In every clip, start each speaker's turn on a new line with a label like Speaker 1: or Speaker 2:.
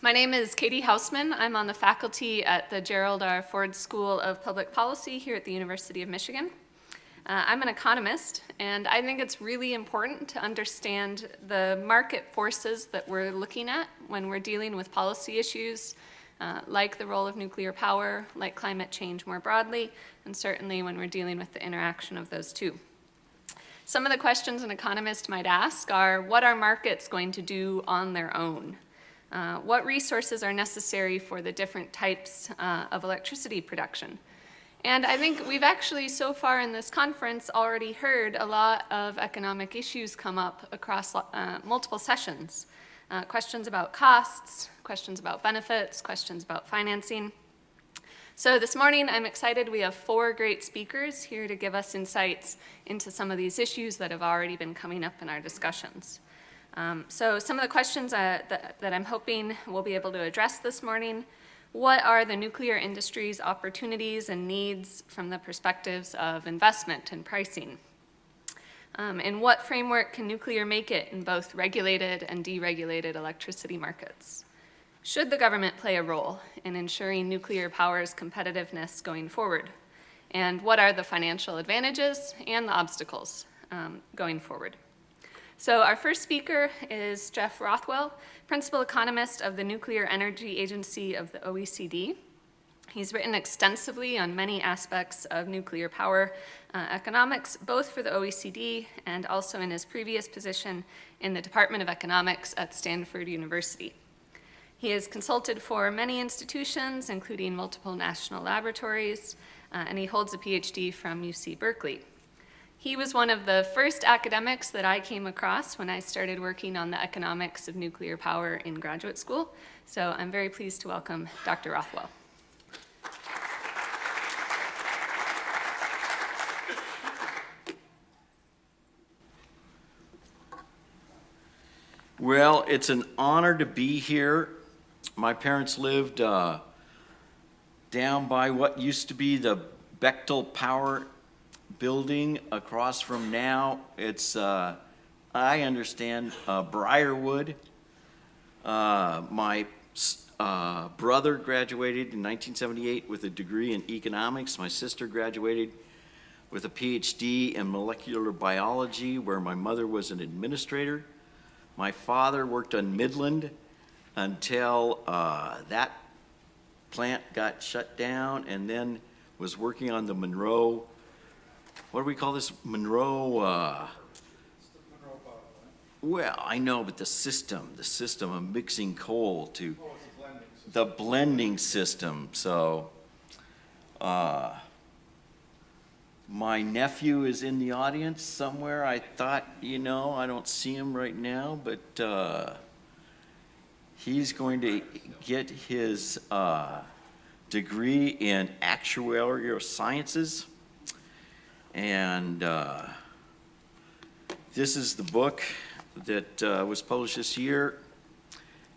Speaker 1: My name is Katie Hausman. I'm on the faculty at the Gerald R. Ford School of Public Policy here at the University of Michigan. I'm an economist, and I think it's really important to understand the market forces that we're looking at when we're dealing with policy issues, like the role of nuclear power, like climate change more broadly, and certainly when we're dealing with the interaction of those two. Some of the questions an economist might ask are, what are markets going to do on their own? What resources are necessary for the different types of electricity production? And I think we've actually, so far in this conference, already heard a lot of economic issues come up across multiple sessions. Questions about costs, questions about benefits, questions about financing. So this morning, I'm excited we have 4 great speakers here to give us insights into some of these issues that have already been coming up in our discussions. So some of the questions that I'm hoping we'll be able to address this morning: what are the nuclear industry's opportunities and needs from the perspectives of investment and pricing? In what framework can nuclear make it in both regulated and deregulated electricity markets? Should the government play a role in ensuring nuclear power's competitiveness going forward? And what are the financial advantages and the obstacles going forward? So our first speaker is Geoff Rothwell, principal economist of the Nuclear Energy Agency of the OECD. He's written extensively on many aspects of nuclear power economics, both for the OECD and also in his previous position in the Department of Economics at Stanford University. He has consulted for many institutions, including multiple national laboratories, and he holds a PhD from UC Berkeley. He was one of the first academics that I came across when I started working on the economics of nuclear power in graduate school. So I'm very pleased to welcome Dr. Rothwell.
Speaker 2: Well, it's an honor to be here. My parents lived down by what used to be the Bechtel Power building across from now. It's, I understand, Briarwood. My brother graduated in 1978 with a degree in economics. My sister graduated with a PhD in molecular biology, where my mother was an administrator. My father worked on Midland until that plant got shut down, and then was working on the Monroe, what do we call this? Monroe, well, I know, but the system of mixing coal to the blending system. So my nephew is in the audience somewhere. I thought, I don't see him right now, but he's going to get his degree in actuarial sciences. And this is the book that was published this year.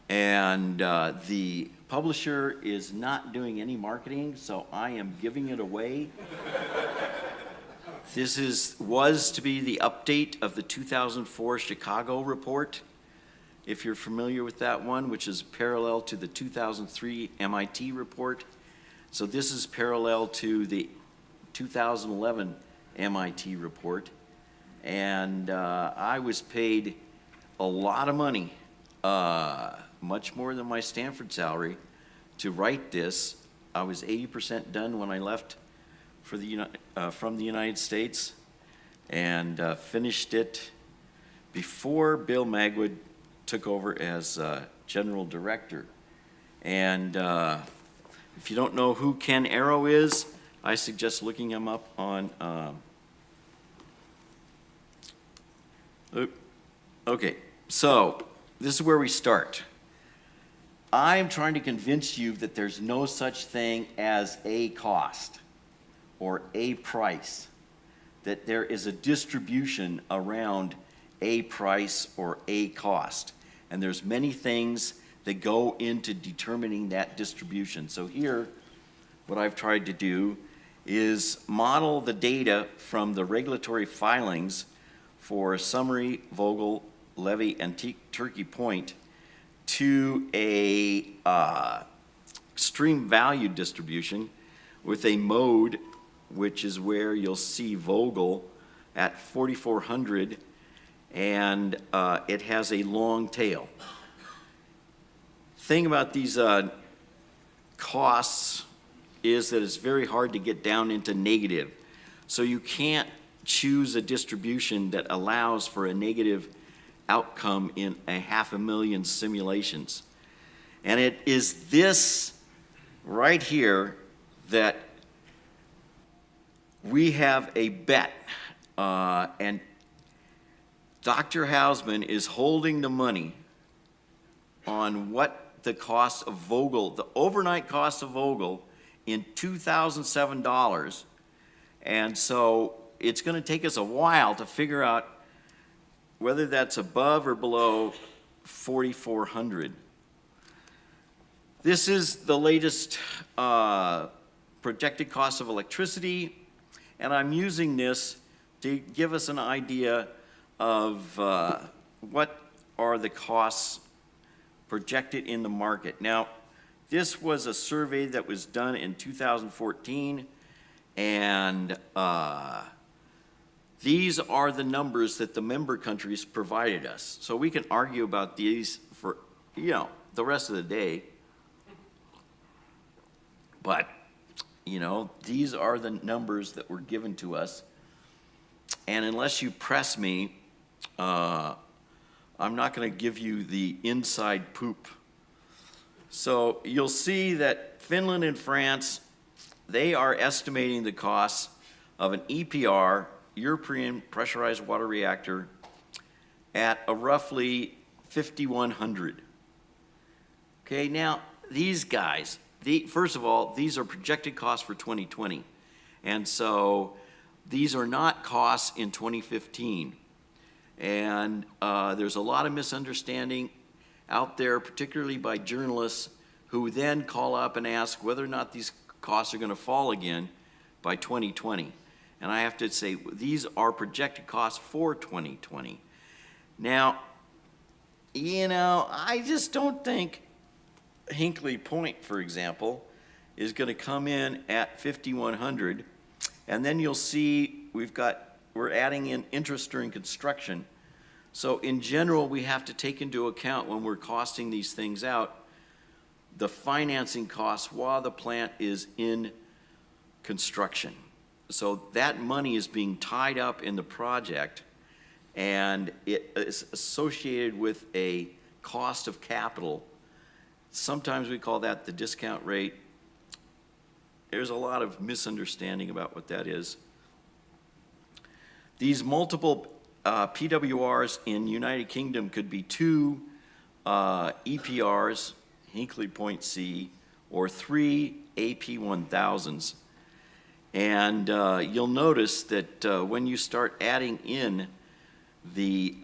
Speaker 2: And the publisher is not doing any marketing, so I am giving it away. This was to be the update of the 2004 Chicago report, if you're familiar with that one, which is parallel to the 2003 MIT report. So this is parallel to the 2011 MIT report. And I was paid a lot of money, much more than my Stanford salary, to write this. I was 80% done when I left for from the United States, and finished it before Bill Magwood took over as general director. And if you don't know who Ken Arrow is, I suggest looking him up on okay, so this is where we start. I'm trying to convince you that there's no such thing as a cost or a price, that there is a distribution around a price or a cost. And there's many things that go into determining that distribution. So here, what I've tried to do is model the data from the regulatory filings for Summary, Vogel, Levy, and Turkey Point to a extreme value distribution with a mode, which is where you'll see Vogel at 4,400, and it has a long tail. Thing about these costs is that it's very hard to get down into negative. So you can't choose a distribution that allows for a negative outcome in 500,000 simulations. And it is this right here that we have a bet, and Dr. Hausman is holding the money on what the cost of Vogel, the overnight cost of Vogel in $2,007. And so it's going to take us a while to figure out whether that's above or below 4,400. This is the latest projected cost of electricity, and I'm using this to give us an idea of what are the costs projected in the market. Now, this was a survey that was done in 2014, and these are the numbers that the member countries provided us. So we can argue about these for, the rest of the day. But, these are the numbers that were given to us. And unless you press me, I'm not going to give you the inside poop. So you'll see that Finland and France, they are estimating the costs of an EPR, European Pressurized Water Reactor, at a roughly 5,100. Okay, now these guys, first of all, these are projected costs for 2020. And so these are not costs in 2015. And there's a lot of misunderstanding out there, particularly by journalists who then call up and ask whether or not these costs are going to fall again by 2020. And I have to say, these are projected costs for 2020. Now, I just don't think Hinkley Point, for example, is going to come in at 5,100. And then you'll see we're adding in interest during construction. So in general, we have to take into account when we're costing these things out, the financing costs while the plant is in construction. So that money is being tied up in the project, and it is associated with a cost of capital. Sometimes we call that the discount rate. There's a lot of misunderstanding about what that is. These multiple PWRs in United Kingdom could be 2 EPRs, Hinkley Point C, or 3 AP1000s. And you'll notice that when you start adding in the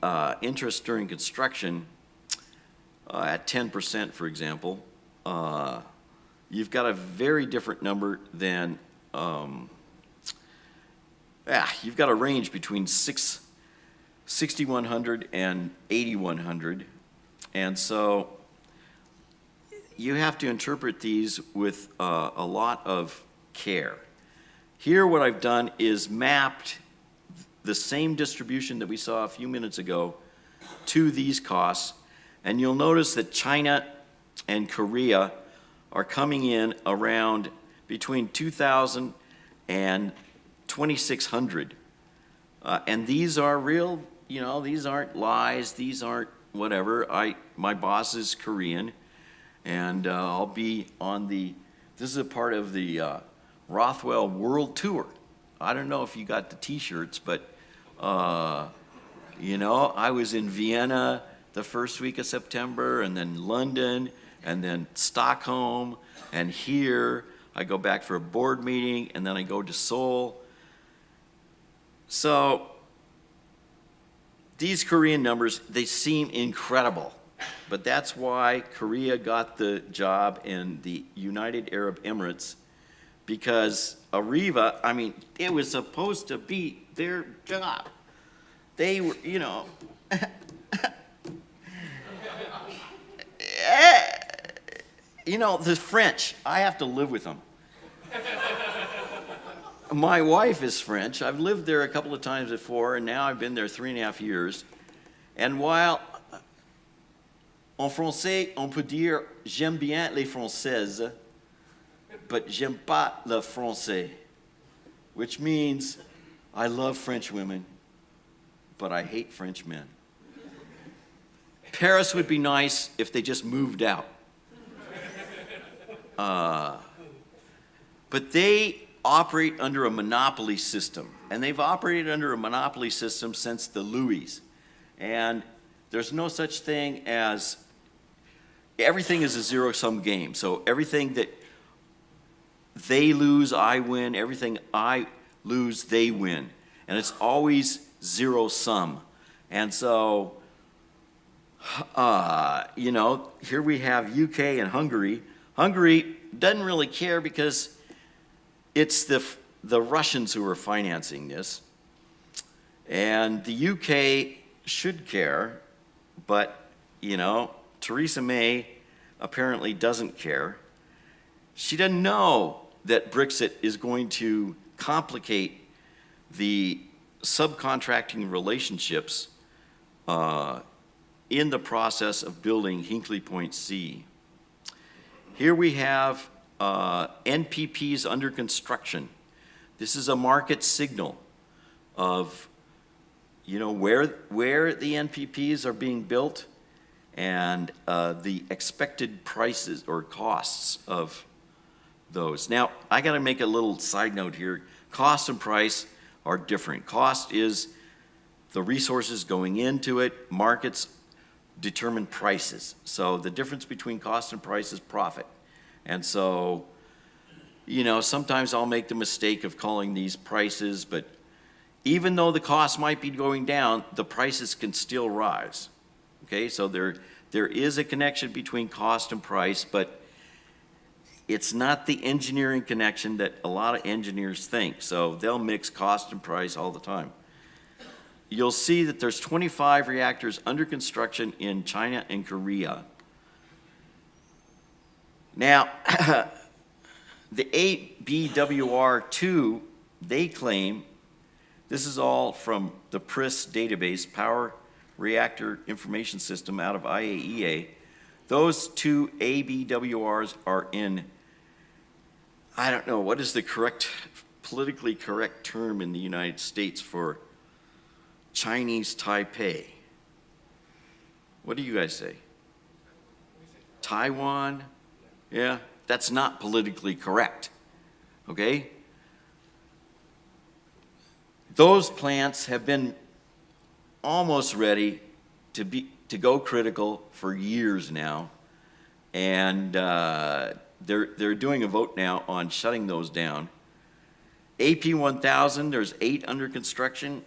Speaker 2: interest during construction at 10%, for example, you've got a very different number than, you've got a range between 6,100 and 8,100. And so you have to interpret these with a lot of care. Here what I've done is mapped the same distribution that we saw a few minutes ago to these costs. And you'll notice that China and Korea are coming in around between 2,000 and 2,600. And these are real, these aren't lies, these aren't whatever. My boss is Korean, and I'll be on this is a part of the Rothwell World Tour. I don't know if you got the t-shirts, but I was in Vienna the first week of September, and then London, and then Stockholm, and here I go back for a board meeting, and then I go to Seoul. So these Korean numbers, they seem incredible, but that's why Korea got the job in the United Arab Emirates, because Arriva, it was supposed to be their job. They were, You know, the French, I have to live with them. My wife is French. I've lived there a couple of times before, and now I've been there 3.5 years. And while en français, on peut dire j'aime bien les Françaises, but j'aime pas le français, which means I love French women, but I hate French men. Paris would be nice if they just moved out. But they operate under a monopoly system, and they've operated under a monopoly system since the Louis. And there's no such thing as, everything is a zero-sum game. So everything that they lose, I win. Everything I lose, they win. And it's always zero-sum. And so, you know, here we have UK and Hungary. Hungary doesn't really care because it's the Russians who are financing this. And the UK should care, but, you know, Theresa May apparently doesn't care. She doesn't know that Brexit is going to complicate the subcontracting relationships in the process of building Hinkley Point C. Here we have NPPs under construction. This is a market signal of, you know, where the NPPs are being built and the expected prices or costs of those. Now, I got to make a little side note here. Cost and price are different. Cost is the resources going into it. Markets determine prices. So the difference between cost and price is profit. And so, you know, sometimes I'll make the mistake of calling these prices, but even though the cost might be going down, the prices can still rise. Okay, so there is a connection between cost and price, but it's not the engineering connection that a lot of engineers think. So they'll mix cost and price all the time. You'll see that there's 25 reactors under construction in China and Korea. Now, the ABWR2, they claim, this is all from the PRIS database, Power Reactor Information System out of IAEA. Those two ABWRs are in, I don't know, what is the correct, politically correct term in the United States for Chinese Taipei? What do you guys say? Taiwan? Yeah, that's not politically correct, okay? Those plants have been almost ready to go critical for years now, and they're doing a vote now on shutting those down. AP1000, there's 8 under construction.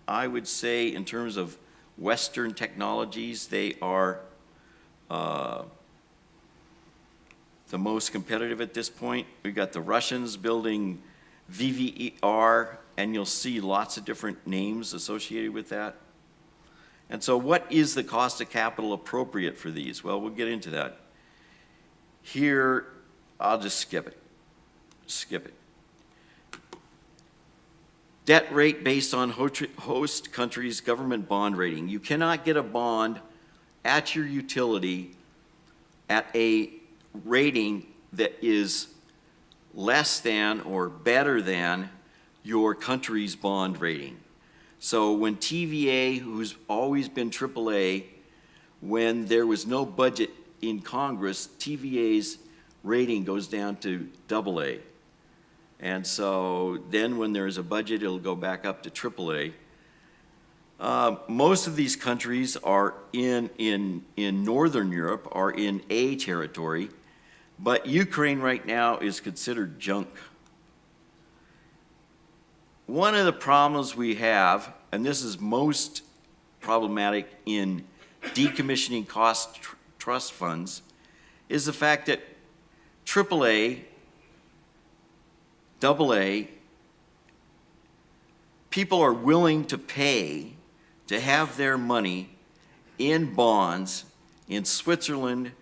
Speaker 2: I would say in terms of Western technologies, they are the most competitive at this point. We've got the Russians building VVER, and you'll see lots of different names associated with that. And so what is the cost of capital appropriate for these? Well, we'll get into that. Here, I'll just skip it. Skip it. Debt rate based on host country's government bond rating. You cannot get a bond at your utility at a rating that is less than or better than your country's bond rating. So when TVA, who's always been AAA, when there was no budget in Congress, TVA's rating goes down to AA. And so then when there's a budget, it'll go back up to AAA. Most of these countries are in Northern Europe, are in A territory, but Ukraine right now is considered junk. One of the problems we have, and this is most problematic in decommissioning cost trust funds, is the fact that AAA, AA, people are willing to pay to have their money in bonds in Switzerland,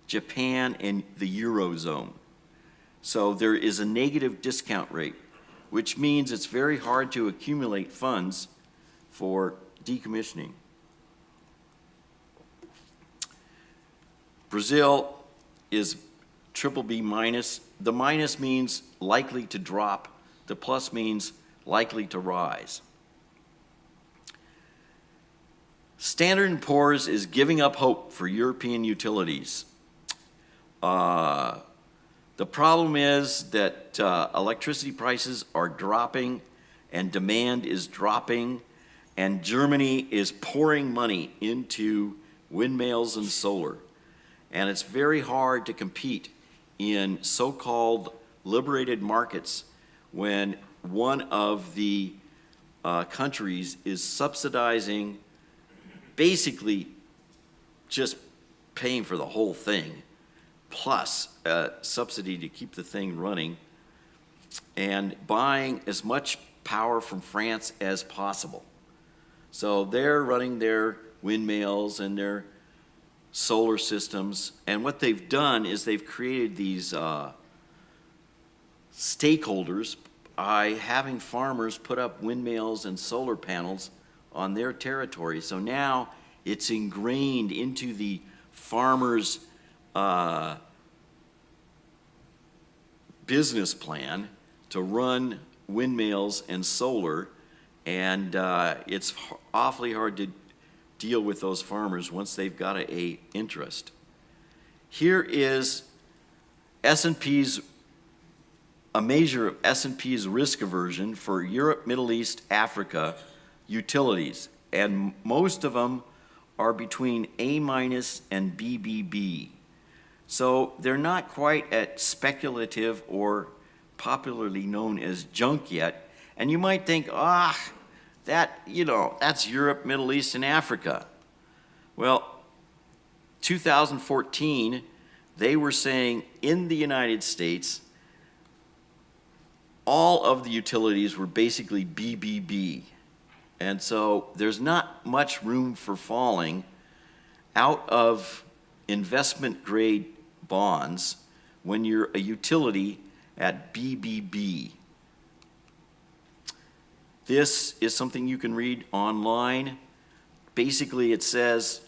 Speaker 2: Japan, and the Eurozone. So there is a negative discount rate, which means it's very hard to accumulate funds for decommissioning. Brazil is triple B minus. The minus means likely to drop. The plus means likely to rise. Standard & Poor's is giving up hope for European utilities. The problem is that electricity prices are dropping and demand is dropping, and Germany is pouring money into windmills and solar. And it's very hard to compete in so-called liberated markets when one of the countries is subsidizing, basically just paying for the whole thing, plus a subsidy to keep the thing running, and buying as much power from France as possible. So they're running their windmills and their solar systems, and what they've done is they've created these stakeholders by having farmers put up windmills and solar panels on their territory. So now it's ingrained into the farmers' business plan to run windmills and solar, and it's awfully hard to deal with those farmers once they've got a interest. Here is S&P's, a measure of S&P's risk aversion for Europe, Middle East, Africa utilities, and most of them are between A- and BBB. So they're not quite at speculative or popularly known as junk yet. And you might think, that's Europe, Middle East, and Africa. Well, 2014, they were saying in the United States, all of the utilities were basically BBB. And so there's not much room for falling out of investment grade bonds when you're a utility at BBB. This is something you can read online. Basically, it says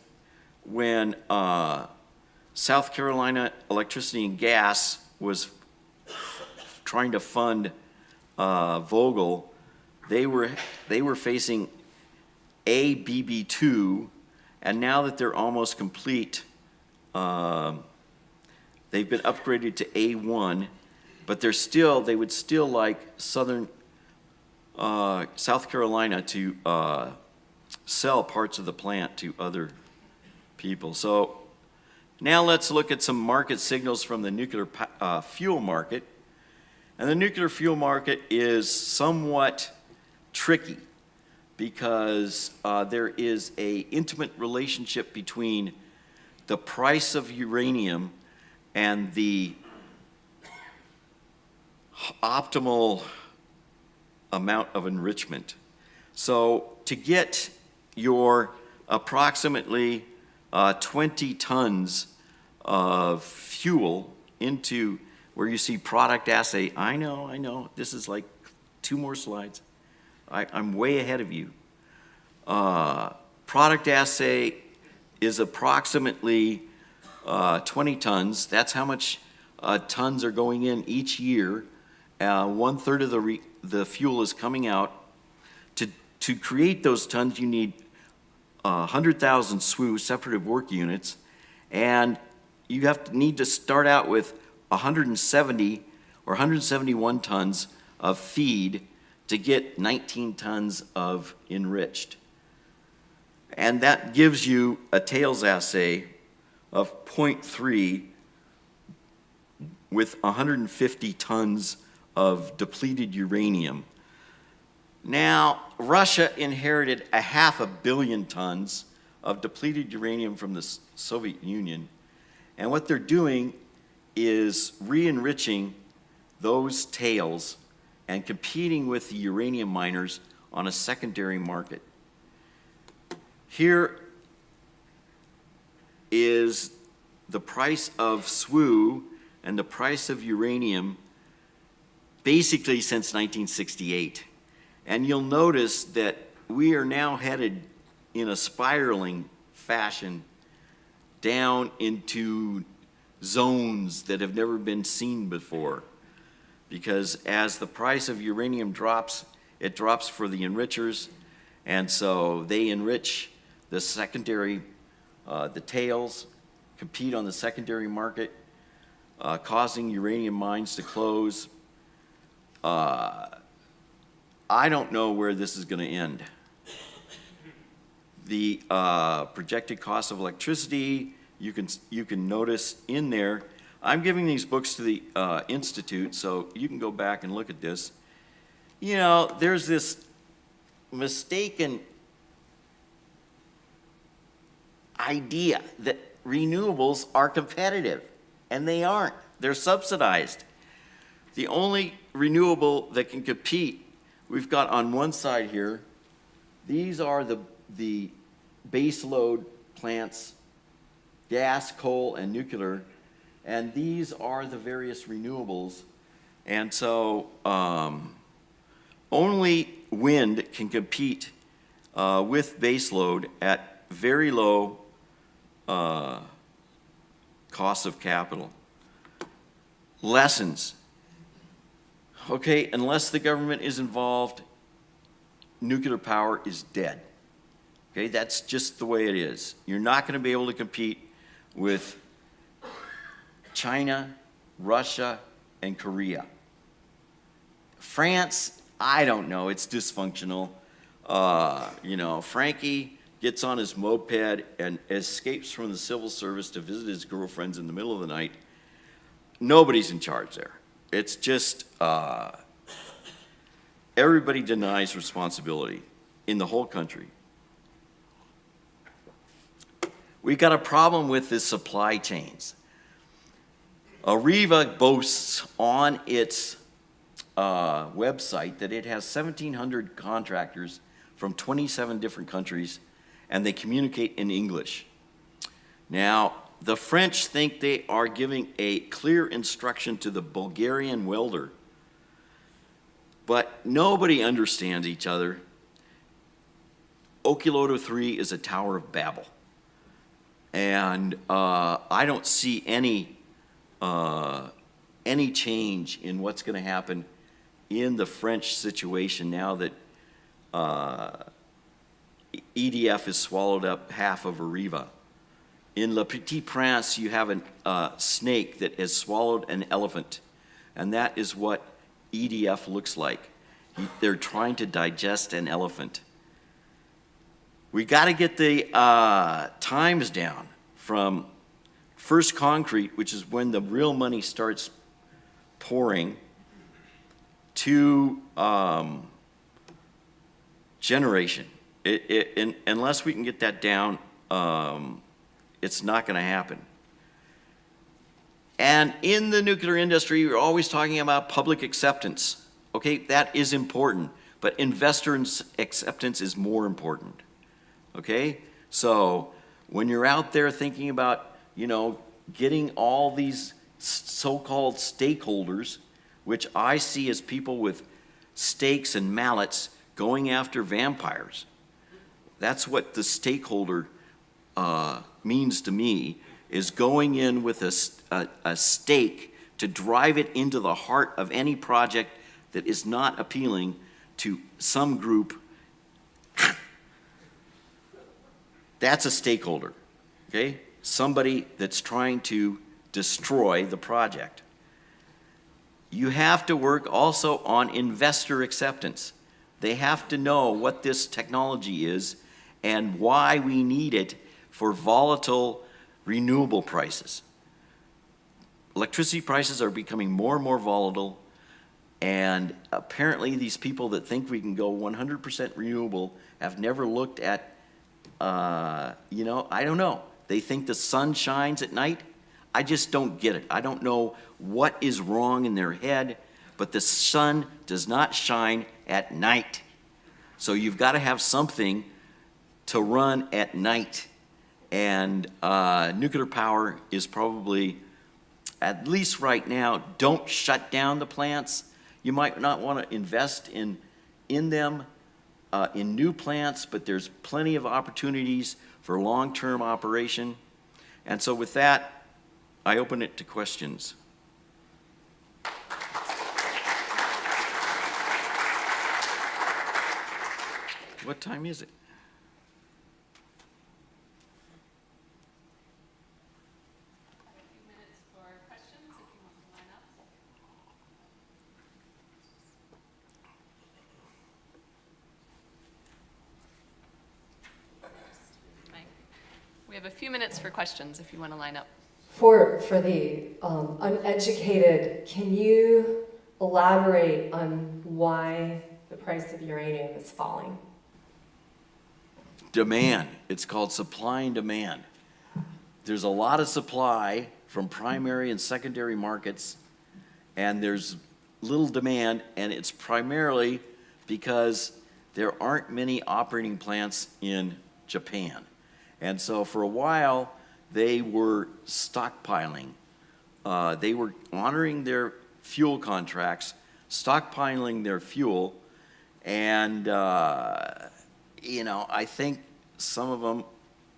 Speaker 2: when South Carolina Electricity and Gas was trying to fund Vogtle, they were facing ABB2, and now that they're almost complete, they've been upgraded to A1, but they would still like South Carolina to sell parts of the plant to other people. So now let's look at some market signals from the nuclear fuel market. And the nuclear fuel market is somewhat tricky because there is an intimate relationship between the price of uranium and the optimal amount of enrichment. So to get your approximately 20 tons of fuel into where you see product assay, I know, this is like 2 more slides. I'm way ahead of you. Product assay is approximately 20 tons. That's how much tons are going in each year. 1/3 of the fuel is coming out. To create those tons, you need 100,000 SWU, separative work units, and you need to start out with 170 or 171 tons of feed to get 19 tons of enriched. And that gives you a tails assay of 0.3 with 150 tons of depleted uranium. Now, Russia inherited 500 million tons of depleted uranium from the Soviet Union, and what they're doing is re-enriching those tails and competing with the uranium miners on a secondary market. Here is the price of SWU and the price of uranium basically since 1968. And you'll notice that we are now headed in a spiraling fashion down into zones that have never been seen before. Because as the price of uranium drops, it drops for the enrichers, and so they enrich the secondary, the tails, compete on the secondary market, causing uranium mines to close. I don't know where this is going to end. The projected cost of electricity, you can notice in there. I'm giving these books to the Institute, so you can go back and look at this. You know, there's this mistaken idea that renewables are competitive, and they aren't. They're subsidized. The only renewable that can compete, we've got on one side here, these are the base load plants, gas, coal, and nuclear, and these are the various renewables. And so only wind can compete with base load at very low cost of capital. Lessons. Okay, unless the government is involved, nuclear power is dead. Okay, that's just the way it is. You're not going to be able to compete with China, Russia, and Korea. France, I don't know, it's dysfunctional. You know, Frankie gets on his moped and escapes from the civil service to visit his girlfriends in the middle of the night. Nobody's in charge there. It's just, everybody denies responsibility in the whole country. We've got a problem with the supply chains. Areva boasts on its website that it has 1,700 contractors from 27 different countries, and they communicate in English. Now, the French think they are giving a clear instruction to the Bulgarian welder, but nobody understands each other. Olkiluoto 3 is a Tower of Babel, and I don't see any change in what's going to happen in the French situation now that EDF has swallowed up half of Areva. In Le Petit Prince, you have a snake that has swallowed an elephant, and that is what EDF looks like. They're trying to digest an elephant. We got to get the times down from first concrete, which is when the real money starts pouring, to generation. Unless we can get that down, it's not going to happen. And in the nuclear industry, we're always talking about public acceptance. Okay, that is important, but investor acceptance is more important. Okay, so when you're out there thinking about, you know, getting all these so-called stakeholders, which I see as people with stakes and mallets going after vampires. That's what the stakeholder means to me, is going in with a stake to drive it into the heart of any project that is not appealing to some group. That's a stakeholder, okay? Somebody that's trying to destroy the project. You have to work also on investor acceptance. They have to know what this technology is and why we need it for volatile renewable prices. Electricity prices are becoming more and more volatile, and apparently these people that think we can go 100% renewable have never looked at, you know, I don't know. They think the sun shines at night. I just don't get it. I don't know what is wrong in their head, but the sun does not shine at night. So you've got to have something to run at night. And nuclear power is probably, at least right now, don't shut down the plants. You might not want to invest in them, in new plants, but there's plenty of opportunities for long-term operation. And so with that, I open it to questions. What time is it?
Speaker 1: A few minutes for questions, if you want to line up. We have a few minutes for questions, if you want to line up.
Speaker 3: For the uneducated, can you elaborate on why the price of uranium is falling?
Speaker 2: Demand. It's called supply and demand. There's a lot of supply from primary and secondary markets, and there's little demand, and it's primarily because there aren't many operating plants in Japan. And so for a while, they were stockpiling. They were honoring their fuel contracts, stockpiling their fuel, and I think some of them,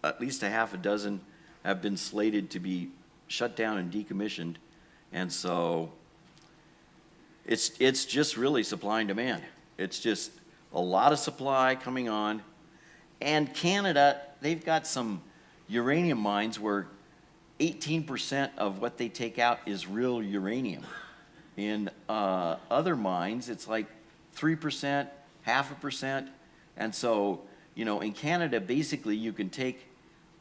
Speaker 2: at least a half a dozen, have been slated to be shut down and decommissioned. And so it's just really supply and demand. It's just a lot of supply coming on. And Canada, they've got some uranium mines where 18% of what they take out is real uranium. In other mines, it's like 3%, 0.5%. And so, in Canada, basically you can take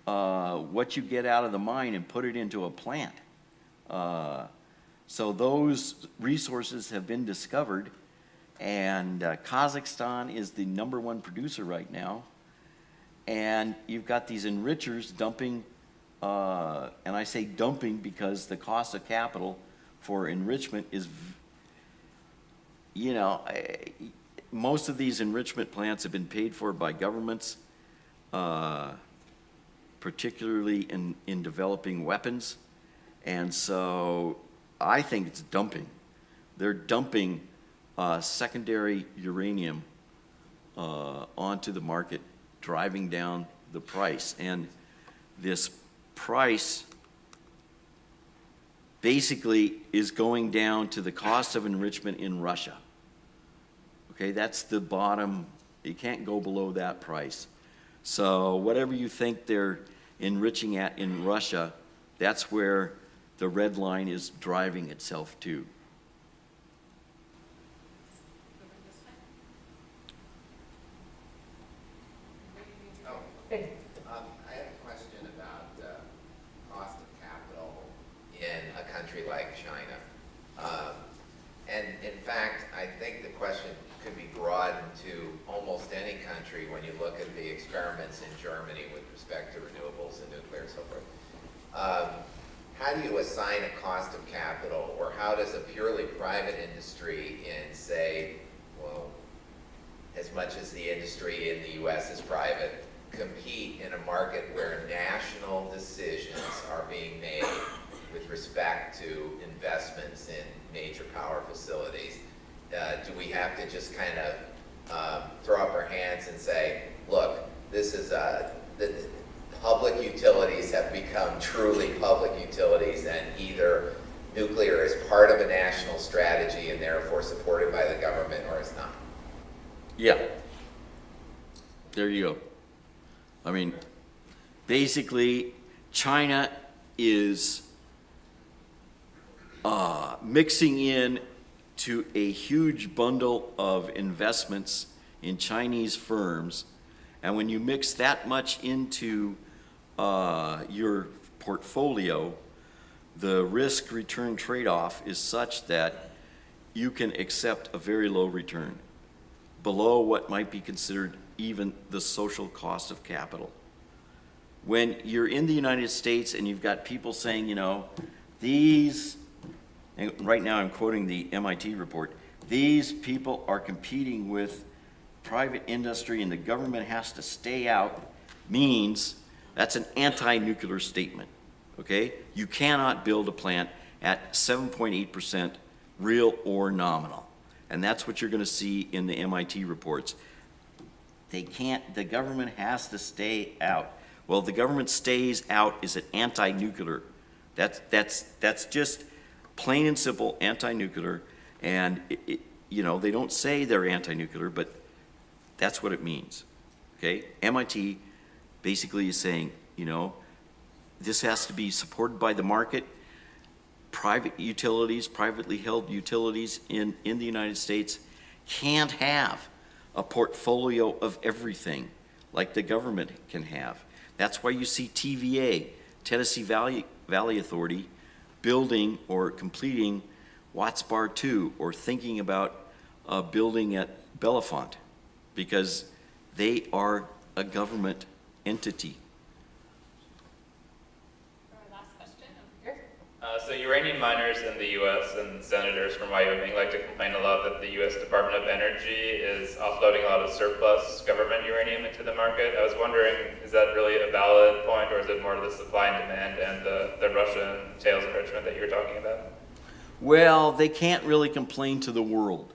Speaker 2: what you get out of the mine and put it into a plant. So those resources have been discovered, and Kazakhstan is the #1 producer right now. And you've got these enrichers dumping, and I say dumping because the cost of capital for enrichment is, most of these enrichment plants have been paid for by governments, particularly in developing weapons. And so I think it's dumping. They're dumping secondary uranium onto the market, driving down the price. And this price basically is going down to the cost of enrichment in Russia. Okay, that's the bottom. You can't go below that price. So whatever you think they're enriching at in Russia, that's where the red line is driving itself to.
Speaker 4: I have a question about cost of capital in a country like China. And in fact, I think the question could be broadened to almost any country when you look at the experiments in Germany with respect to renewables and nuclear and so forth. How do you assign a cost of capital, or how does a purely private industry in, say, well, as much as the industry in the U.S. is private, compete in a market where national decisions are being made with respect to investments in major power facilities? Do we have to just kind of throw up our hands and say, look, this is the public utilities have become truly public utilities, and either nuclear is part of a national strategy and therefore supported by the government, or it's not?
Speaker 2: Yeah. There you go. I mean, basically, China is mixing in to a huge bundle of investments in Chinese firms. And when you mix that much into your portfolio, the risk-return trade-off is such that you can accept a very low return, below what might be considered even the social cost of capital. When you're in the United States and you've got people saying, these, and right now I'm quoting the MIT report, these people are competing with private industry and the government has to stay out, means That's an anti-nuclear statement, okay? You cannot build a plant at 7.8% real or nominal. And that's what you're going to see in the MIT reports. They can't, the government has to stay out. Well, the government stays out is an anti-nuclear. That's just plain and simple anti-nuclear. And, you know, they don't say they're anti-nuclear, but that's what it means, okay? MIT basically is saying, you know, this has to be supported by the market. Private utilities, privately held utilities in the United States can't have a portfolio of everything like the government can have. That's why you see TVA, Tennessee Valley Authority, building or completing Watts Bar 2 or thinking about building at Bellefonte because they are a government entity.
Speaker 1: Our last question over here.
Speaker 5: So uranium miners in the U.S. and senators from Wyoming like to complain a lot that the U.S. Department of Energy is offloading a lot of surplus government uranium into the market. I was wondering, is that really a valid point, or is it more the supply and demand and the Russian sales enrichment that you were talking about?
Speaker 2: Well, they can't really complain to the world.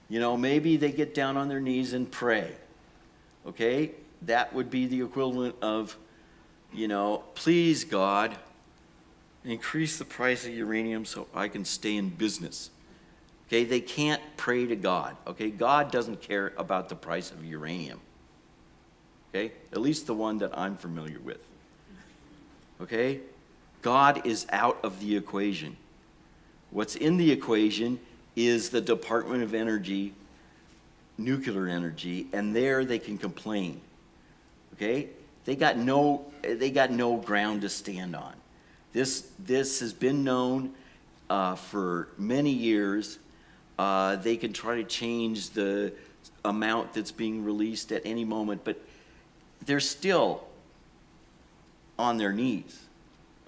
Speaker 2: You know, maybe they get down on their knees and pray, okay? That would be the equivalent of, you know, please God, increase the price of uranium so I can stay in business. Okay, they can't pray to God. Okay, God doesn't care about the price of uranium. Okay, at least the one that I'm familiar with. Okay, God is out of the equation. What's in the equation is the Department of Energy, nuclear energy, and there they can complain. Okay, they got no ground to stand on. This has been known for many years. They can try to change the amount that's being released at any moment, but they're still on their knees,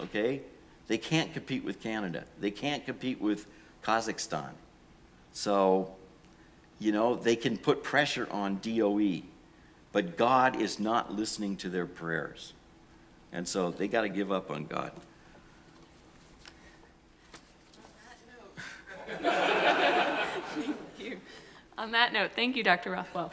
Speaker 2: okay? They can't compete with Canada. They can't compete with Kazakhstan. So, you know, they can put pressure on DOE, but God is not listening to their prayers. And so they got to give up on God.
Speaker 1: On that note, thank you, Dr. Rothwell.